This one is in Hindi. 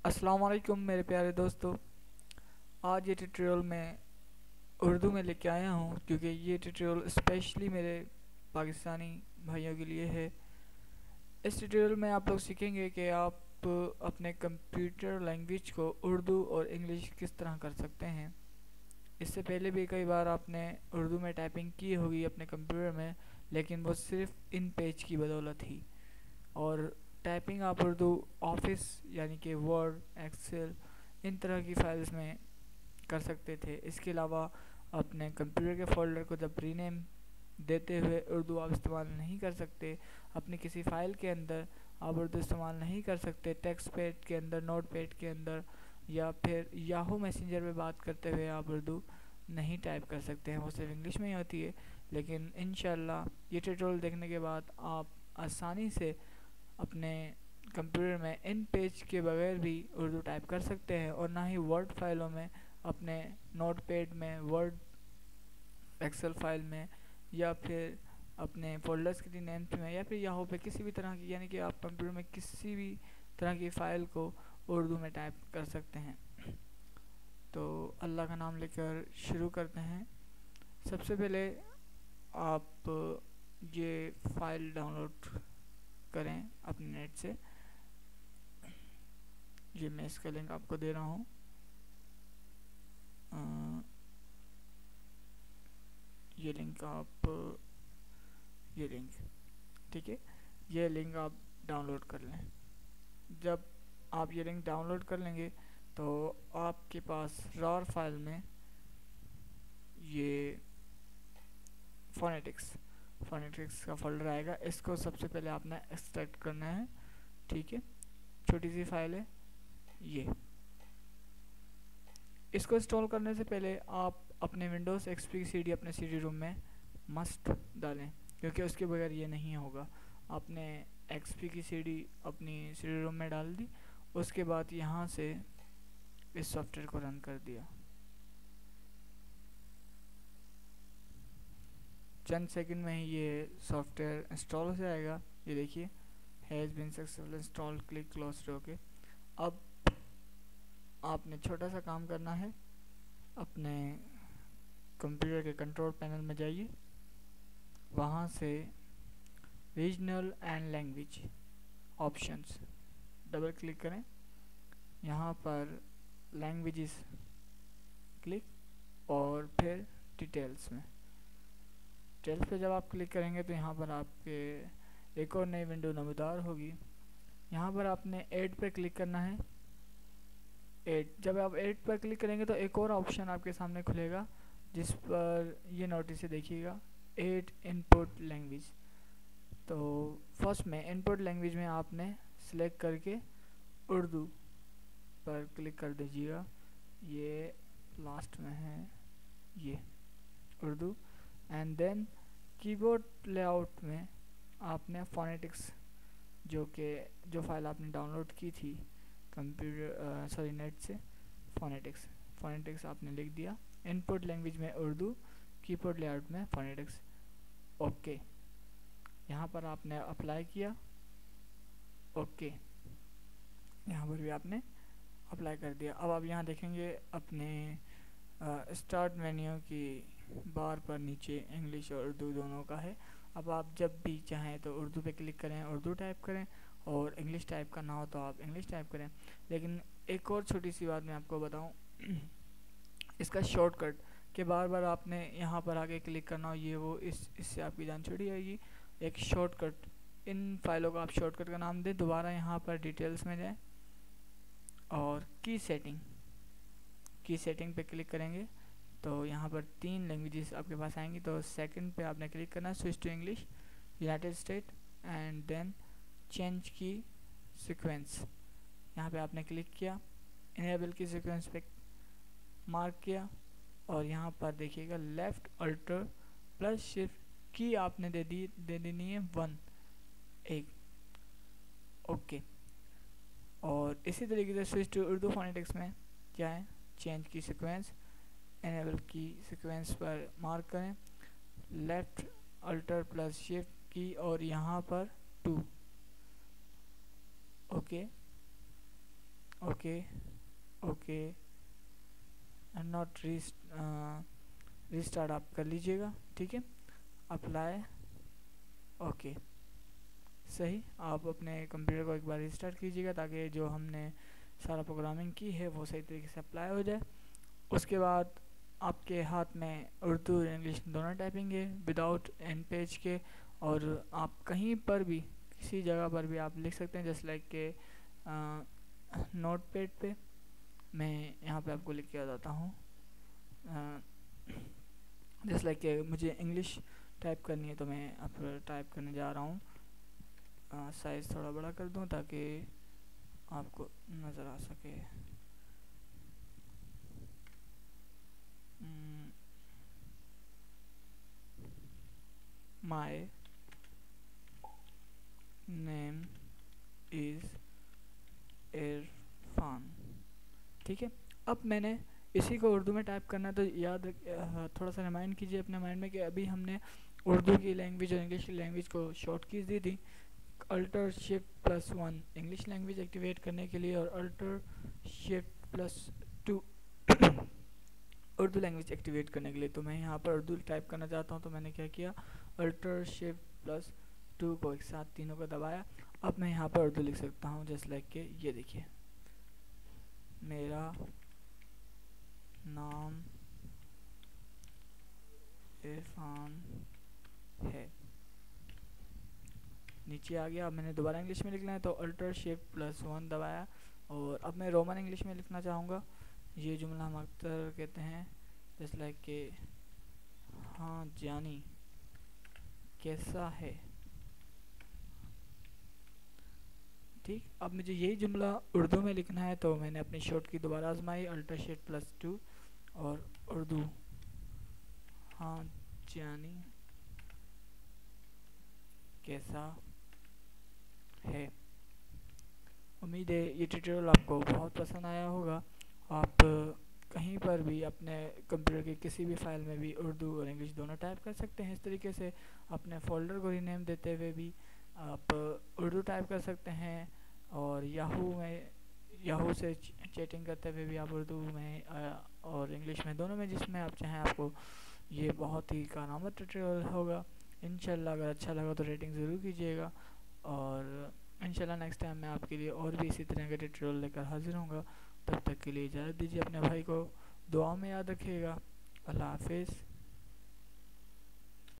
अस्सलाम वालेकुम मेरे प्यारे दोस्तों। आज ये ट्यूटोरियल मैं उर्दू में लेके आया हूँ क्योंकि ये ट्यूटोरियल स्पेशली मेरे पाकिस्तानी भाइयों के लिए है। इस ट्यूटोरियल में आप लोग सीखेंगे कि आप अपने कंप्यूटर लैंग्वेज को उर्दू और इंग्लिश किस तरह कर सकते हैं। इससे पहले भी कई बार आपने उर्दू में टाइपिंग की होगी अपने कंप्यूटर में, लेकिन वो सिर्फ इन पेज की बदौलत ही। और टाइपिंग आप उर्दू ऑफिस यानी कि वर्ड, एक्सेल, इन तरह की फाइल्स में कर सकते थे। इसके अलावा अपने कंप्यूटर के फोल्डर को जब रीनेम देते हुए उर्दू आप इस्तेमाल नहीं कर सकते। अपनी किसी फ़ाइल के अंदर आप उर्दू इस्तेमाल नहीं कर सकते। टेक्स्ट पैड के अंदर, नोट पैड के अंदर, या फिर याहू मैसेंजर पे बात करते हुए आप उर्दू नहीं टाइप कर सकते हैं, वो सिर्फ इंग्लिश में ही होती है। लेकिन इंशाल्लाह ये ट्यूटोरियल देखने के बाद आप आसानी से अपने कंप्यूटर में इन पेज के बगैर भी उर्दू टाइप कर सकते हैं, और ना ही वर्ड फाइलों में, अपने नोट पैड में, वर्ड, एक्सेल फाइल में, या फिर अपने फोल्डर्स के नेम्स में, या फिर याहू पे किसी भी तरह की, यानी कि आप कंप्यूटर में किसी भी तरह की फ़ाइल को उर्दू में टाइप कर सकते हैं। तो अल्लाह का नाम लेकर शुरू करते हैं। सबसे पहले आप ये फ़ाइल डाउनलोड करें अपने नेट से। ये मैं इसका लिंक आपको दे रहा हूँ। ये लिंक आप ये लिंक ठीक है, ये लिंक आप डाउनलोड कर लें। जब आप ये लिंक डाउनलोड कर लेंगे तो आपके पास रार फाइल में ये फोनेटिक्स का फोल्डर आएगा। इसको सबसे पहले आपने एक्सट्रैक्ट करना है, ठीक है। छोटी सी फाइल है ये। इसको इंस्टॉल करने से पहले आप अपने विंडोज़ एक्सपी की सीडी अपने सीडी रूम में मस्ट डालें, क्योंकि उसके बगैर ये नहीं होगा। आपने एक्सपी की सीडी अपनी सीडी रूम में डाल दी, उसके बाद यहाँ से इस सॉफ्टवेयर को रन कर दिया। चंद सेकंड में ही ये सॉफ्टवेयर इंस्टॉल हो जाएगा। ये देखिए, has been successful installed, click close to okay. अब आपने छोटा सा काम करना है। अपने कंप्यूटर के कंट्रोल पैनल में जाइए, वहाँ से regional and language options double click करें। यहाँ पर लैंग्वेजेस क्लिक, और फिर डिटेल्स में। डिटेल्स पे जब आप क्लिक करेंगे तो यहाँ पर आपके एक और नई विंडो नमूदार होगी। यहाँ पर आपने ऐड पे क्लिक करना है। ऐड, जब आप ऐड पर क्लिक करेंगे तो एक और ऑप्शन आपके सामने खुलेगा, जिस पर ये नोटिस देखिएगा, ऐड इनपुट लैंग्वेज। तो फर्स्ट में इनपुट लैंग्वेज में आपने सिलेक्ट करके उर्दू पर क्लिक कर दीजिएगा। ये लास्ट में है, ये Urdu. And then keyboard layout में आपने फोनेटिक्स, जो फाइल आपने डाउनलोड की थी कंप्यूटर नेट से, फोनेटिक्स आपने लिख दिया। इनपुट लैंग्वेज में उर्दू, कीबोर्ड लेआउट में फोनेटिक्स, ओके। यहाँ पर आपने अप्लाई किया, ओके। यहाँ पर भी आपने अप्लाई कर दिया। अब आप यहाँ देखेंगे अपने स्टार्ट मेन्यू की बार पर नीचे इंग्लिश और उर्दू दोनों का है। अब आप जब भी चाहें तो उर्दू पे क्लिक करें, उर्दू टाइप करें, और इंग्लिश टाइप करना हो तो आप इंग्लिश टाइप करें। लेकिन एक और छोटी सी बात मैं आपको बताऊं, इसका शॉर्टकट कि बार बार आपने यहाँ पर आके क्लिक करना हो, ये वो, इससे आपकी जान छुड़ी जाएगी। एक शॉर्टकट, इन फाइलों का आप शॉर्टकट का नाम दें। दोबारा यहाँ पर डिटेल्स में जाएं और की सेटिंग पे क्लिक करेंगे तो यहाँ पर 3 लैंग्वेजेस आपके पास आएंगी। तो सेकंड पे आपने क्लिक करना है, switch to English, United State, and then change key sequence. यहाँ पे आपने क्लिक किया, इनेबल की सीक्वेंस पे मार्क किया, और यहाँ पर देखिएगा लेफ्ट अल्टर प्लस शिफ्ट की आपने दे देनी है 1, एक, ओके। और इसी तरीके से स्विच टू उर्दू फोनेटिक्स में क्या है, चेंज की सीक्वेंस, एनेबल की सीक्वेंस पर मार्क करें, लेफ्ट अल्टर प्लस शिफ्ट की, और यहाँ पर 2, okay. Okay okay and not restart आप कर लीजिएगा, ठीक है। अप्लाई, ओके सही। आप अपने कंप्यूटर को एक बार रीस्टार्ट कीजिएगा ताकि जो हमने सारा प्रोग्रामिंग की है वो सही तरीके से अप्लाई हो जाए। उसके बाद आपके हाथ में उर्दू और इंग्लिश दोनों टाइपिंग है विदाउट एंड पेज के, और आप कहीं पर भी किसी जगह पर भी आप लिख सकते हैं, जस्ट लाइक के नोट पैड पे। मैं यहाँ पे आपको लिख के बताता हूँ, जस्ट लाइक के मुझे इंग्लिश टाइप करनी है तो मैं अब टाइप करने जा रहा हूँ। साइज़ थोड़ा बड़ा कर दूँ ताकि आपको नज़र आ सके। माय नेम इज़ इरफान, ठीक है। अब मैंने इसी को उर्दू में टाइप करना है तो याद थोड़ा सा रिमाइंड कीजिए अपने माइंड में कि अभी हमने उर्दू की लैंग्वेज और इंग्लिश की लैंग्वेज को शॉर्ट कीज दी थी। Alter shift +1 English language activate करने के लिए और alter shift +2 Urdu language activate करने के लिए। तो मैं यहाँ पर उर्दू टाइप करना चाहता हूँ तो मैंने क्या किया, अल्टर शिफ्ट +2 को एक साथ तीनों को दबाया। अब मैं यहाँ पर उर्दू लिख सकता हूँ, जस्ट लाइक के ये देखिए, मेरा नाम इरफान है, नीचे आ गया। अब मैंने दोबारा इंग्लिश में लिखना है तो अल्टर शिफ्ट +1 दबाया, और अब मैं रोमन इंग्लिश में लिखना चाहूँगा। ये जुमला हम अक्सर कहते हैं, जस्ट लाइक के हाँ जानी कैसा है, ठीक। अब मुझे यही जुमला उर्दू में लिखना है तो मैंने अपनी शॉर्ट की दोबारा आजमाई, अल्टर शिफ्ट +2 और उर्दू, हाँ जानी कैसा है। उम्मीद है ये ट्यूटोरियल आपको बहुत पसंद आया होगा। आप कहीं पर भी अपने कंप्यूटर के किसी भी फाइल में भी उर्दू और इंग्लिश दोनों टाइप कर सकते हैं। इस तरीके से अपने फोल्डर को रीनेम देते हुए भी आप उर्दू टाइप कर सकते हैं, और याहू से चैटिंग करते हुए भी आप उर्दू में और इंग्लिश में दोनों में जिसमें आप चाहें। आपको ये बहुत ही कारआमद ट्यूटोरियल होगा। इंशाल्लाह अगर अच्छा लगा तो रेटिंग ज़रूर कीजिएगा, और इंशाल्लाह नेक्स्ट टाइम मैं आपके लिए और भी इसी तरह के ट्यूटोरियल लेकर हाजिर होऊंगा। तब तक के लिए इजाज़त दीजिए, अपने भाई को दुआ में याद रखिएगा। अल्लाह हाफिज़।